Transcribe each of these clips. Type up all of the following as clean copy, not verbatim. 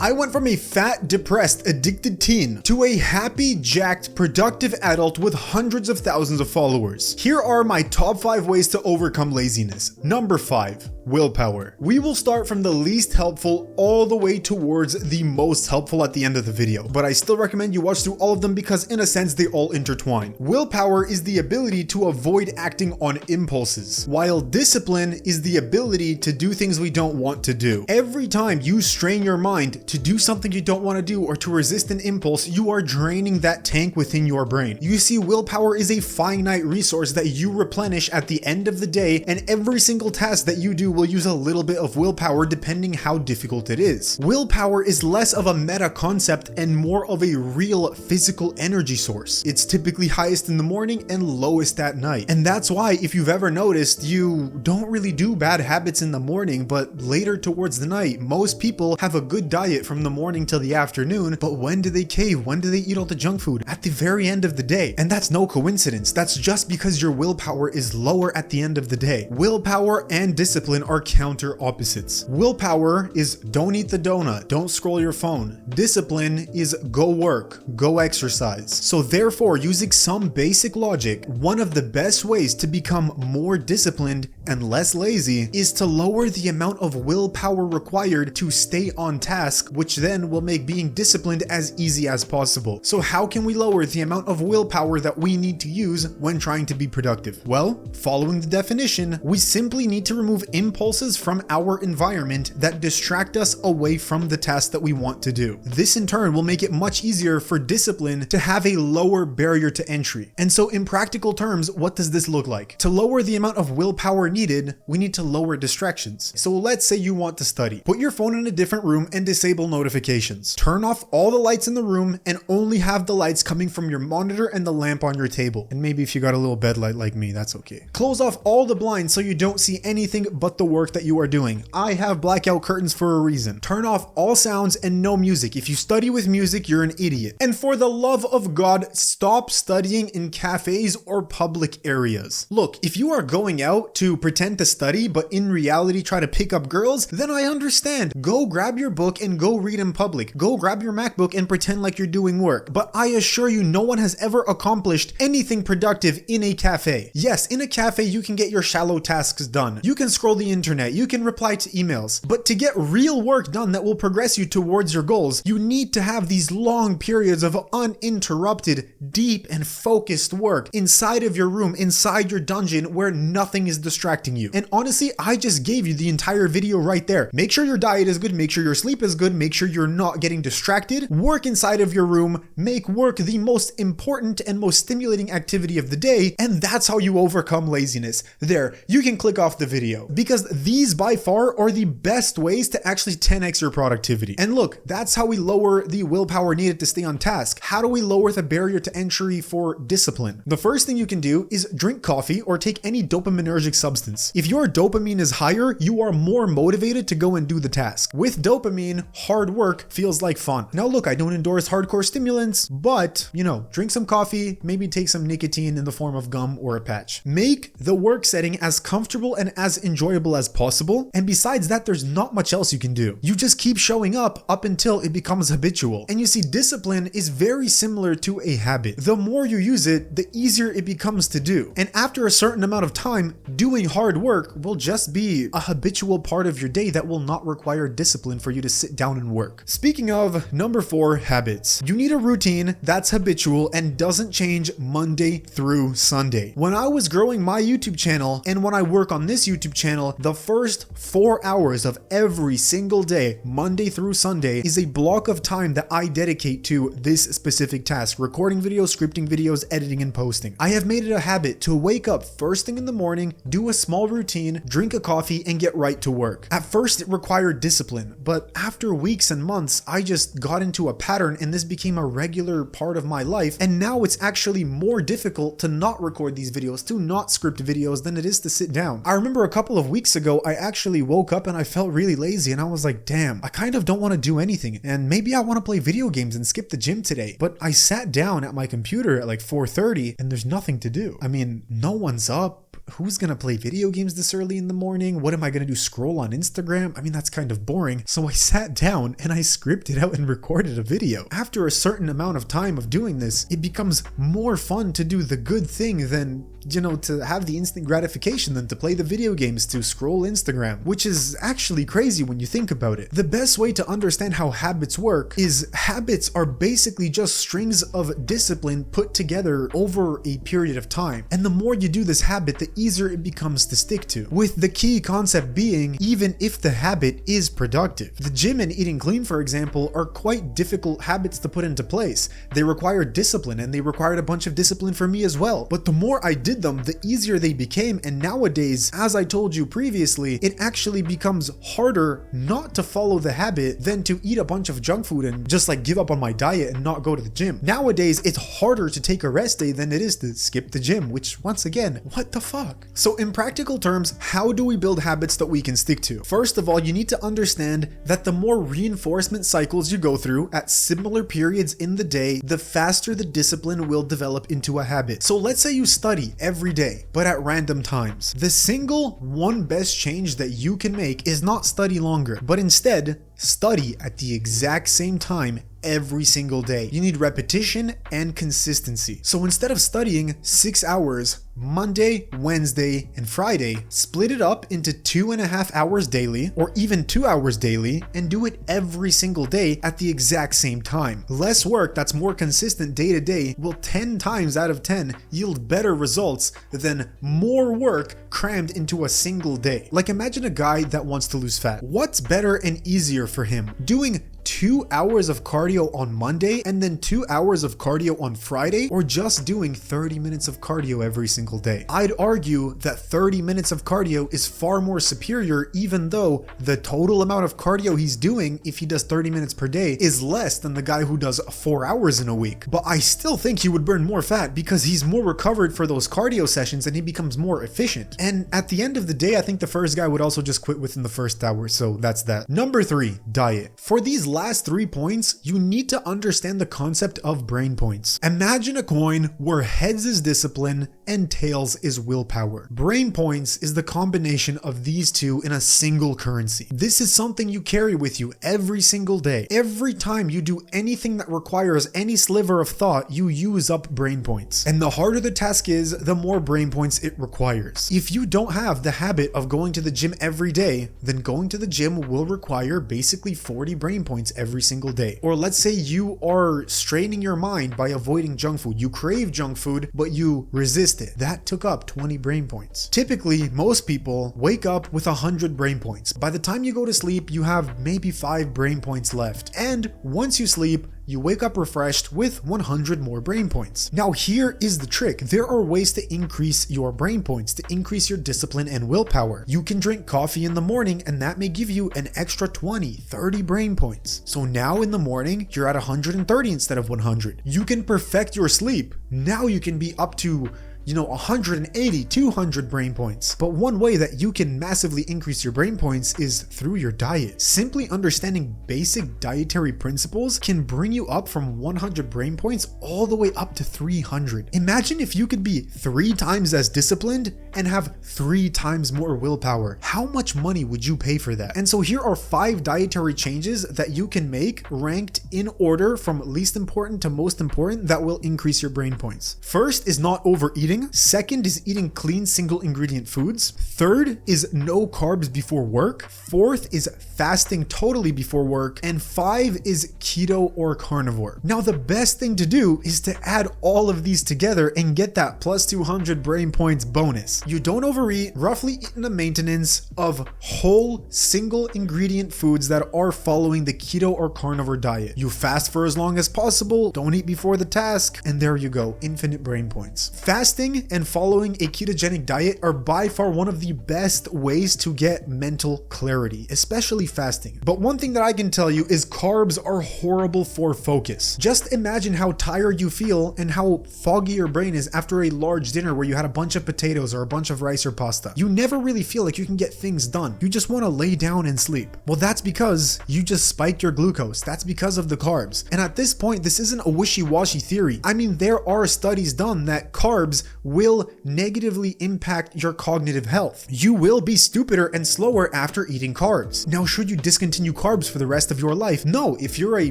I went from a fat, depressed, addicted teen to a happy, jacked, productive adult with hundreds of thousands of followers. Here are my top 5 ways to overcome laziness. Number 5. Willpower. We will start from the least helpful all the way towards the most helpful at the end of the video, but I still recommend you watch through all of them because in a sense they all intertwine. Willpower is the ability to avoid acting on impulses, while discipline is the ability to do things we don't want to do. Every time you strain your mind to do something you don't want to do or to resist an impulse, you are draining that tank within your brain. You see, willpower is a finite resource that you replenish at the end of the day, and every single task that you do will use a little bit of willpower depending how difficult it is. Willpower is less of a meta concept and more of a real physical energy source. It's typically highest in the morning and lowest at night. And that's why, if you've ever noticed, you don't really do bad habits in the morning, but later towards the night, most people have a good diet from the morning till the afternoon, but when do they cave? When do they eat all the junk food? At the very end of the day. And that's no coincidence. That's just because your willpower is lower at the end of the day. Willpower and discipline are counter opposites. Willpower is don't eat the donut, don't scroll your phone. Discipline is go work, go exercise. So therefore, using some basic logic, one of the best ways to become more disciplined and less lazy is to lower the amount of willpower required to stay on task, which then will make being disciplined as easy as possible. So how can we lower the amount of willpower that we need to use when trying to be productive? Well, following the definition, we simply need to remove impulses from our environment that distract us away from the task that we want to do. This in turn will make it much easier for discipline to have a lower barrier to entry. And so in practical terms, what does this look like? To lower the amount of willpower needed, we need to lower distractions. So let's say you want to study. Put your phone in a different room and disable notifications. Turn off all the lights in the room and only have the lights coming from your monitor and the lamp on your table. And maybe if you got a little bed light like me, that's okay. Close off all the blinds so you don't see anything but the work that you are doing. I have blackout curtains for a reason. Turn off all sounds and no music. If you study with music, you're an idiot. And for the love of God, stop studying in cafes or public areas. Look, if you are going out to pretend to study, but in reality try to pick up girls, then I understand. Go grab your book and go read in public. Go grab your MacBook and pretend like you're doing work. But I assure you, no one has ever accomplished anything productive in a cafe. Yes, in a cafe, you can get your shallow tasks done. You can scroll the internet. You can reply to emails. But to get real work done that will progress you towards your goals, you need to have these long periods of uninterrupted, deep and focused work inside of your room, inside your dungeon where nothing is distracting you. And honestly, I just gave you the entire video right there. Make sure your diet is good, make sure your sleep is good, make sure you're not getting distracted, work inside of your room, make work the most important and most stimulating activity of the day, and that's how you overcome laziness. There, you can click off the video because these by far are the best ways to actually 10x your productivity. And look, that's how we lower the willpower needed to stay on task. How do we lower the barrier to entry for discipline? The first thing you can do is drink coffee or take any dopaminergic substance. If your dopamine is higher, you are more motivated to go and do the task. With dopamine, hard work feels like fun. Now look, I don't endorse hardcore stimulants, but drink some coffee, maybe take some nicotine in the form of gum or a patch. Make the work setting as comfortable and as enjoyable as possible. And besides that, there's not much else you can do. You just keep showing up until it becomes habitual. And you see, discipline is very similar to a habit. The more you use it, the easier it becomes to do. And after a certain amount of time, doing hard work will just be a habitual part of your day that will not require discipline for you to sit down and work. Speaking of, number 4, habits. You need a routine that's habitual and doesn't change Monday through Sunday. When I was growing my YouTube channel and when I work on this YouTube channel, the first 4 hours of every single day, Monday through Sunday, is a block of time that I dedicate to this specific task: recording videos, scripting videos, editing and posting. I have made it a habit to wake up first thing in the morning, do a small routine, drink a coffee and get right to work. At first it required discipline, but after weeks and months, I just got into a pattern and this became a regular part of my life. And now it's actually more difficult to not record these videos, to not script videos than it is to sit down. I remember a couple of weeks ago, I actually woke up and I felt really lazy and I was like, damn, I kind of don't want to do anything. And maybe I want to play video games and skip the gym today. But I sat down at my computer at like 4:30 and there's nothing to do. I mean, no one's up. who's gonna play video games this early in the morning? What am I gonna do, scroll on Instagram? I mean, that's kind of boring. So I sat down and I scripted out and recorded a video. After a certain amount of time of doing this, it becomes more fun to do the good thing than, to have the instant gratification than to play the video games, to scroll Instagram, which is actually crazy when you think about it. The best way to understand how habits work is habits are basically just strings of discipline put together over a period of time. And the more you do this habit, the easier it becomes to stick to. With the key concept being, even if the habit is productive. The gym and eating clean, for example, are quite difficult habits to put into place. They require discipline, and they required a bunch of discipline for me as well. But the more I did them, the easier they became, and nowadays, as I told you previously, it actually becomes harder not to follow the habit than to eat a bunch of junk food and just like give up on my diet and not go to the gym. Nowadays, it's harder to take a rest day than it is to skip the gym, which once again, what the fuck? So in practical terms, how do we build habits that we can stick to? First of all, you need to understand that the more reinforcement cycles you go through at similar periods in the day, the faster the discipline will develop into a habit. So let's say you study every day, but at random times. The single one best change that you can make is not study longer, but instead study at the exact same time every single day. You need repetition and consistency. So instead of studying 6 hours Monday, Wednesday, and Friday, split it up into 2.5 hours daily, or even 2 hours daily, and do it every single day at the exact same time. Less work that's more consistent day to day will 10 times out of 10 yield better results than more work crammed into a single day. Like imagine a guy that wants to lose fat. What's better and easier for him? Doing 2 hours of cardio on Monday and then 2 hours of cardio on Friday, or just doing 30 minutes of cardio every single day? I'd argue that 30 minutes of cardio is far more superior, even though the total amount of cardio he's doing, if he does 30 minutes per day, is less than the guy who does 4 hours in a week. But I still think he would burn more fat because he's more recovered for those cardio sessions and he becomes more efficient. And at the end of the day, I think the first guy would also just quit within the first hour, so that's that. Number 3, diet. For these last 3 points, you need to understand the concept of brain points. Imagine a coin where heads is discipline and tails is willpower. Brain points is the combination of these two in a single currency. This is something you carry with you every single day. Every time you do anything that requires any sliver of thought, you use up brain points. And the harder the task is, the more brain points it requires. If you don't have the habit of going to the gym every day, then going to the gym will require basically 40 brain points every single day. Or let's say you are straining your mind by avoiding junk food. You crave junk food, but you resist it. That took up 20 brain points. Typically, most people wake up with 100 brain points. By the time you go to sleep, you have maybe 5 brain points left. And once you sleep, you wake up refreshed with 100 more brain points. Now here is the trick. There are ways to increase your brain points, to increase your discipline and willpower. You can drink coffee in the morning and that may give you an extra 20, 30 brain points. So now in the morning, you're at 130 instead of 100. You can perfect your sleep. Now you can be up to 180, 200 brain points. But one way that you can massively increase your brain points is through your diet. Simply understanding basic dietary principles can bring you up from 100 brain points all the way up to 300. Imagine if you could be 3 times as disciplined and have 3 times more willpower. How much money would you pay for that? And so here are 5 dietary changes that you can make, ranked in order from least important to most important, that will increase your brain points. First is not overeating. Second is eating clean single ingredient foods. Third is no carbs before work. Fourth is fasting totally before work. And 5 is keto or carnivore. Now the best thing to do is to add all of these together and get that plus 200 brain points bonus. You don't overeat, roughly eat in a maintenance of whole single ingredient foods that are following the keto or carnivore diet. You fast for as long as possible, don't eat before the task, and there you go, infinite brain points. Fasting and following a ketogenic diet are by far one of the best ways to get mental clarity, especially fasting. But one thing that I can tell you is carbs are horrible for focus. Just imagine how tired you feel and how foggy your brain is after a large dinner where you had a bunch of potatoes or a bunch of rice or pasta. You never really feel like you can get things done. You just want to lay down and sleep. Well, that's because you just spiked your glucose. That's because of the carbs. And at this point, this isn't a wishy-washy theory. I mean, there are studies done that carbs will negatively impact your cognitive health. You will be stupider and slower after eating carbs. Now, should you discontinue carbs for the rest of your life? No. If you're a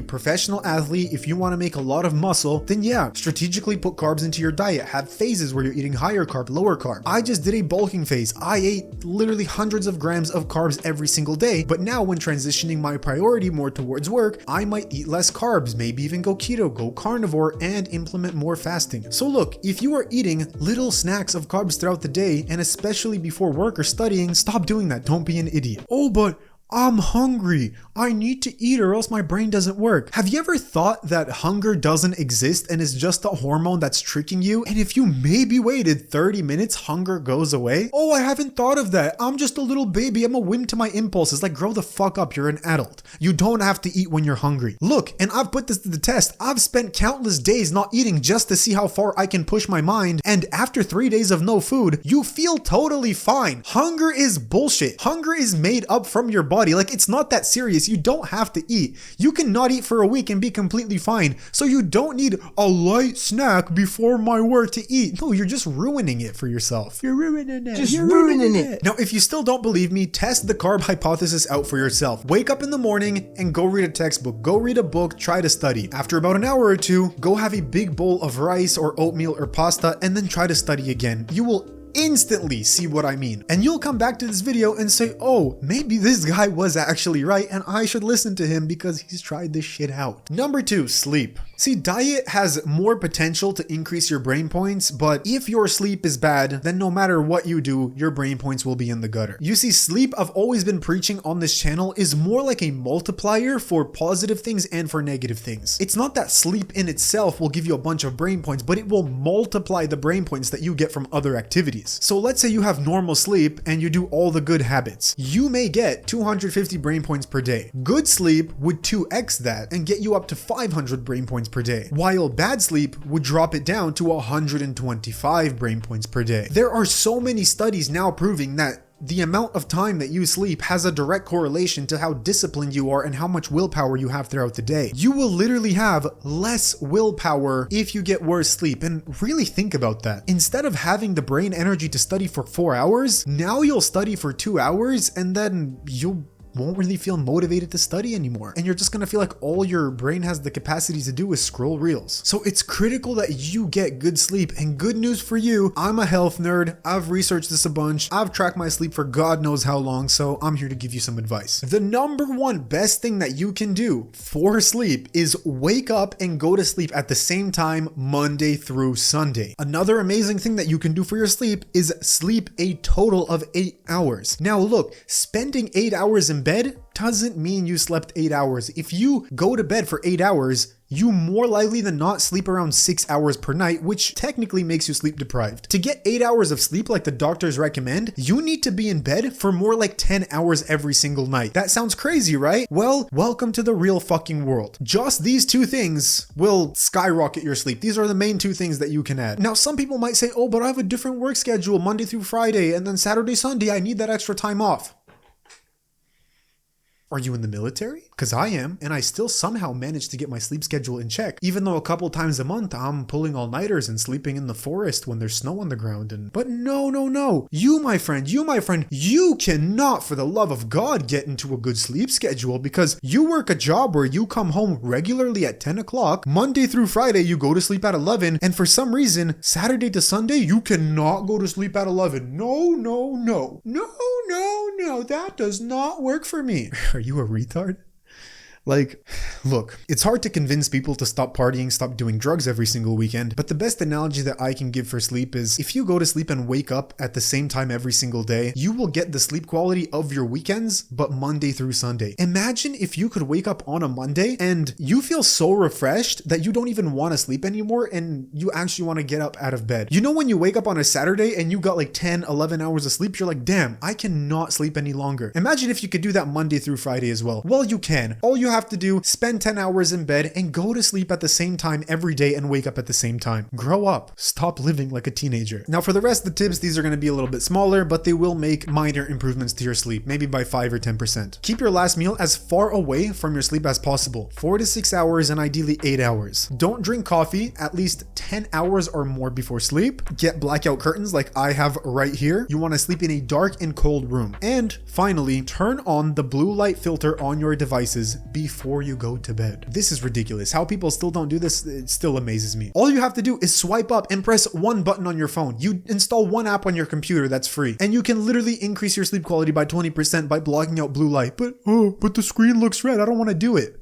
professional athlete, if you want to make a lot of muscle, then yeah, strategically put carbs into your diet. Have phases where you're eating higher carb, lower carb. I just did a bulking phase. I ate literally hundreds of grams of carbs every single day, but now when transitioning my priority more towards work, I might eat less carbs, maybe even go keto, go carnivore, and implement more fasting. So look, if you are eating little snacks of carbs throughout the day, and especially before work or studying, stop doing that. Don't be an idiot. Oh, but I'm hungry. I need to eat or else my brain doesn't work. Have you ever thought that hunger doesn't exist and is just a hormone that's tricking you? And if you maybe waited 30 minutes, hunger goes away? Oh, I haven't thought of that. I'm just a little baby. I'm a whim to my impulses. Like, grow the fuck up. You're an adult. You don't have to eat when you're hungry. Look, and I've put this to the test. I've spent countless days not eating just to see how far I can push my mind. And after 3 days of no food, you feel totally fine. Hunger is bullshit. Hunger is made up from your body. Like, it's not that serious. You don't have to eat. You can not eat for a week and be completely fine. So you don't need a light snack before my work to eat. No, you're just ruining it for yourself. You're ruining it. You're ruining it. Now, if you still don't believe me, test the carb hypothesis out for yourself. Wake up in the morning and go read a textbook. Go read a book, try to study. After about an hour or two, go have a big bowl of rice or oatmeal or pasta and then try to study again. You will instantly see what I mean. And you'll come back to this video and say, oh, maybe this guy was actually right and I should listen to him because he's tried this shit out. Number 2, sleep. See, diet has more potential to increase your brain points, but if your sleep is bad, then no matter what you do, your brain points will be in the gutter. You see, sleep, I've always been preaching on this channel, is more like a multiplier for positive things and for negative things. It's not that sleep in itself will give you a bunch of brain points, but it will multiply the brain points that you get from other activities. So let's say you have normal sleep and you do all the good habits. You may get 250 brain points per day. Good sleep would 2x that and get you up to 500 brain points per day, while bad sleep would drop it down to 125 brain points per day. There are so many studies now proving that the amount of time that you sleep has a direct correlation to how disciplined you are and how much willpower you have throughout the day. You will literally have less willpower if you get worse sleep. And really think about that. Instead of having the brain energy to study for 4 hours, now you'll study for 2 hours and then you won't really feel motivated to study anymore. And you're just gonna feel like all your brain has the capacity to do is scroll reels. So it's critical that you get good sleep. And good news for you, I'm a health nerd. I've researched this a bunch. I've tracked my sleep for God knows how long, so I'm here to give you some advice. The number one best thing that you can do for sleep is wake up and go to sleep at the same time Monday through Sunday. Another amazing thing that you can do for your sleep is sleep a total of 8 hours. Now look, spending 8 hours in bed doesn't mean you slept 8 hours. If you go to bed for 8 hours, you more likely than not sleep around 6 hours per night, which technically makes you sleep deprived. To get 8 hours of sleep like the doctors recommend, you need to be in bed for more like 10 hours every single night. That sounds crazy, right? Well, welcome to the real fucking world. Just these 2 things will skyrocket your sleep. These are the main 2 things that you can add. Now, some people might say, oh, but I have a different work schedule Monday through Friday, and then Saturday, Sunday, I need that extra time off. Are you in the military? Because I am, and I still somehow managed to get my sleep schedule in check, even though a couple times a month I'm pulling all-nighters and sleeping in the forest when there's snow on the ground. But no. You, my friend, you cannot, for the love of God, get into a good sleep schedule because you work a job where you come home regularly at 10 o'clock, Monday through Friday you go to sleep at 11, and for some reason, Saturday to Sunday, you cannot go to sleep at 11. No, that does not work for me. Are you a retard? Like, look, it's hard to convince people to stop partying, stop doing drugs every single weekend, but the best analogy that I can give for sleep is if you go to sleep and wake up at the same time every single day, you will get the sleep quality of your weekends, but Monday through Sunday. Imagine if you could wake up on a Monday and you feel so refreshed that you don't even want to sleep anymore and you actually want to get up out of bed. You know when you wake up on a Saturday and you got like 10, 11 hours of sleep, you're like, damn, I cannot sleep any longer. Imagine if you could do that Monday through Friday as well. Well, you can. All you have have to do, spend 10 hours in bed and go to sleep at the same time every day and wake up at the same time. Grow up. Stop living like a teenager. Now for the rest of the tips, these are going to be a little bit smaller, but they will make minor improvements to your sleep, maybe by 5 or 10%. Keep your last meal as far away from your sleep as possible, 4 to 6 hours and ideally 8 hours. Don't drink coffee at least 10 hours or more before sleep. Get blackout curtains like I have right here. You want to sleep in a dark and cold room. And finally, turn on the blue light filter on your devices before you go to bed. This is ridiculous. How people still don't do this, it still amazes me. All you have to do is swipe up and press one button on your phone. You install one app on your computer that's free, and you can literally increase your sleep quality by 20% by blocking out blue light. But the screen looks red. I don't want to do it.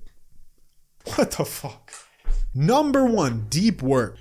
What the fuck? Number 1, deep work.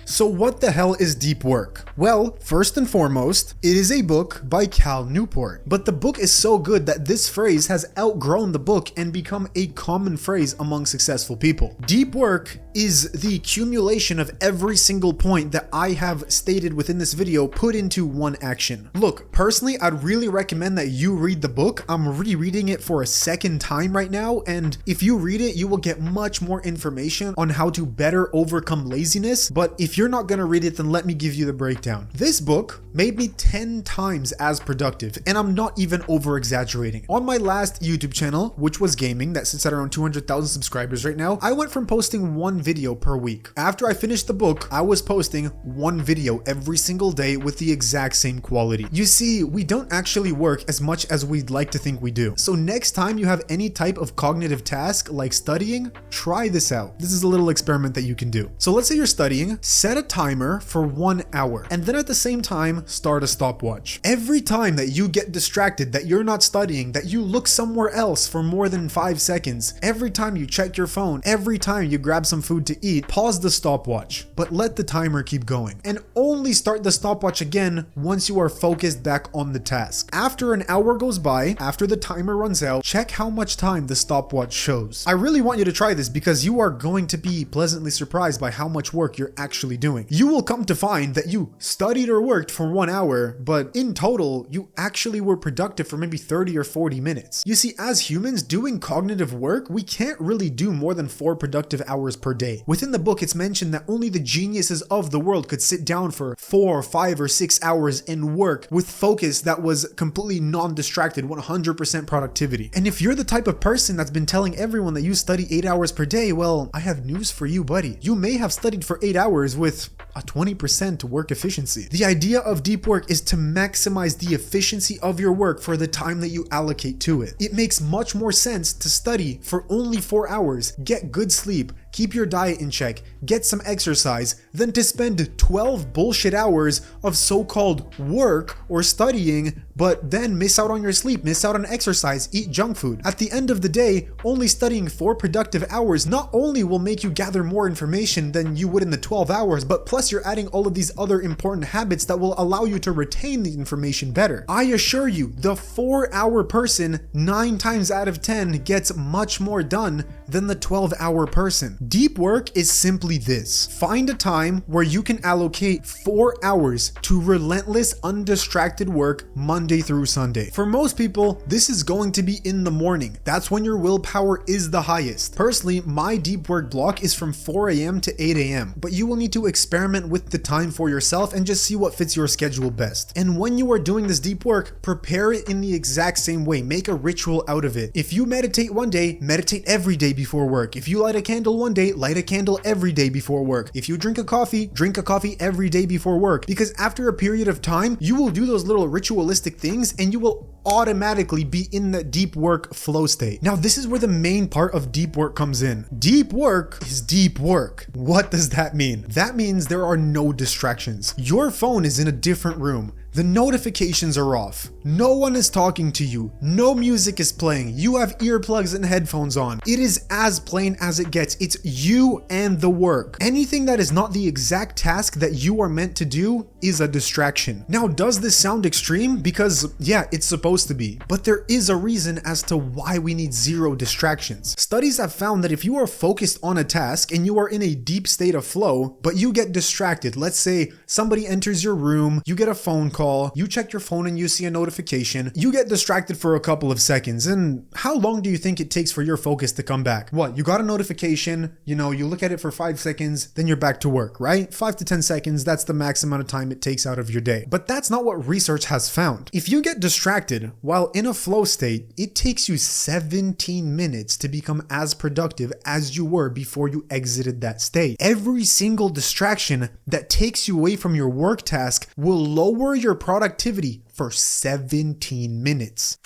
So what the hell is deep work? Well, first and foremost, it is a book by Cal Newport. But the book is so good that this phrase has outgrown the book and become a common phrase among successful people. Deep work is the accumulation of every single point that I have stated within this video put into one action. Look, personally, I'd really recommend that you read the book. I'm rereading it for a second time right now, and if you read it, you will get much more information on how to better overcome laziness. But if you're not gonna read it, then let me give you the breakdown. This book made me 10 times as productive, and I'm not even over exaggerating. On my last YouTube channel, which was gaming, that sits at around 200,000 subscribers right now, I went from posting one video per week. After I finished the book, I was posting one video every single day with the exact same quality. You see, we don't actually work as much as we'd like to think we do. So next time you have any type of cognitive task like studying, try this out. This is a little experiment that you can do. So let's say you're studying, set a timer for 1 hour, and then at the same time, start a stopwatch. Every time that you get distracted, that you're not studying, that you look somewhere else for more than 5 seconds, every time you check your phone, every time you grab some food to eat, pause the stopwatch, but let the timer keep going. And only start the stopwatch again once you are focused back on the task. After an hour goes by, after the timer runs out, check how much time the stopwatch shows. I really want you to try this because you are going to be pleasantly surprised by how much work you're actually doing. You will come to find that you studied or worked for 1 hour, but in total, you actually were productive for maybe 30 or 40 minutes. You see, as humans doing cognitive work, we can't really do more than 4 productive hours per day. Within the book, it's mentioned that only the geniuses of the world could sit down for 4, 5, or 6 hours and work with focus that was completely non-distracted, 100% productivity. And if you're the type of person that's been telling everyone that you study 8 hours per day, well, I have news for you, buddy. You may have studied for 8 hours with a 20% work efficiency. The idea of deep work is to maximize the efficiency of your work for the time that you allocate to it. It makes much more sense to study for only 4 hours, get good sleep, keep your diet in check, get some exercise, than to spend 12 bullshit hours of so-called work or studying, but then miss out on your sleep, miss out on exercise, eat junk food. At the end of the day, only studying 4 productive hours not only will make you gather more information than you would in the 12 hours, but plus you're adding all of these other important habits that will allow you to retain the information better. I assure you, the 4-hour person 9 times out of 10 gets much more done than the 12-hour person. Deep work is simply this. Find a time where you can allocate 4 hours to relentless, undistracted work Monday through Sunday. For most people, this is going to be in the morning. That's when your willpower is the highest. Personally, my deep work block is from 4 a.m. to 8 a.m., but you will need to experiment with the time for yourself and just see what fits your schedule best. And when you are doing this deep work, prepare it in the exact same way. Make a ritual out of it. If you meditate one day, meditate every day before work. If you light a candle one day, light a candle every day before work. If you drink a coffee every day before work. Because after a period of time, you will do those little ritualistic things and you will automatically be in the deep work flow state. Now, this is where the main part of deep work comes in. Deep work is deep work. What does that mean? That means there are no distractions. Your phone is in a different room. The notifications are off. No one is talking to you. No music is playing. You have earplugs and headphones on. It is as plain as it gets. It's you and the work. Anything that is not the exact task that you are meant to do is a distraction. Now, does this sound extreme? Because yeah, it's supposed to be. But there is a reason as to why we need 0 distractions. Studies have found that if you are focused on a task and you are in a deep state of flow, but you get distracted, let's say somebody enters your room, you get a phone call, call, you check your phone and you see a notification, you get distracted for a couple of seconds, and how long do you think it takes for your focus to come back? What, you got a notification, you look at it for 5 seconds, then you're back to work, right? 5 to 10 seconds, that's the max amount of time it takes out of your day. But that's not what research has found. If you get distracted while in a flow state, it takes you 17 minutes to become as productive as you were before you exited that state. Every single distraction that takes you away from your work task will lower your productivity for 17 minutes.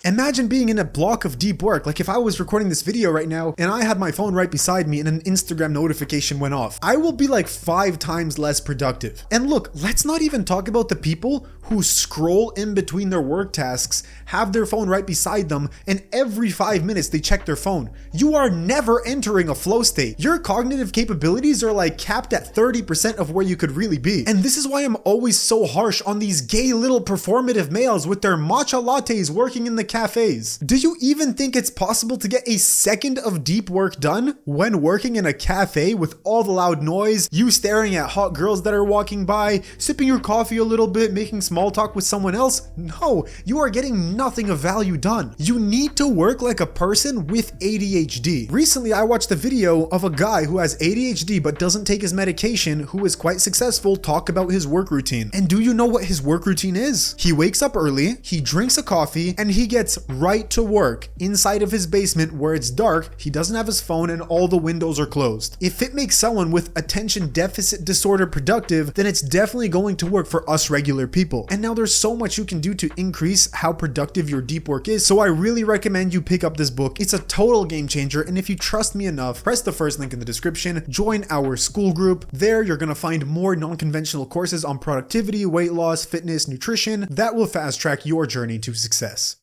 Imagine being in a block of deep work. Like if I was recording this video right now and I had my phone right beside me and an Instagram notification went off, I will be like 5 times less productive. And look, let's not even talk about the people who scroll in between their work tasks, have their phone right beside them, and every 5 minutes they check their phone. You are never entering a flow state. Your cognitive capabilities are like capped at 30% of where you could really be. And this is why I'm always so harsh on these gay little performative males with their matcha lattes working in the cafes. Do you even think it's possible to get a second of deep work done when working in a cafe with all the loud noise, you staring at hot girls that are walking by, sipping your coffee a little bit, making small talk with someone else? No, you are getting nothing of value done. You need to work like a person with ADHD. Recently, I watched a video of a guy who has ADHD but doesn't take his medication, who is quite successful, talk about his work routine. And do you know what his work routine is? He wakes up early, he drinks a coffee, and he gets right to work inside of his basement where it's dark, he doesn't have his phone, and all the windows are closed. If it makes someone with attention deficit disorder productive, then it's definitely going to work for us regular people. And now there's so much you can do to increase how productive your deep work is, so I really recommend you pick up this book. It's a total game changer, and if you trust me enough, press the first link in the description, join our school group. There you're gonna find more non-conventional courses on productivity, weight loss, fitness, nutrition that will fast track your journey to success.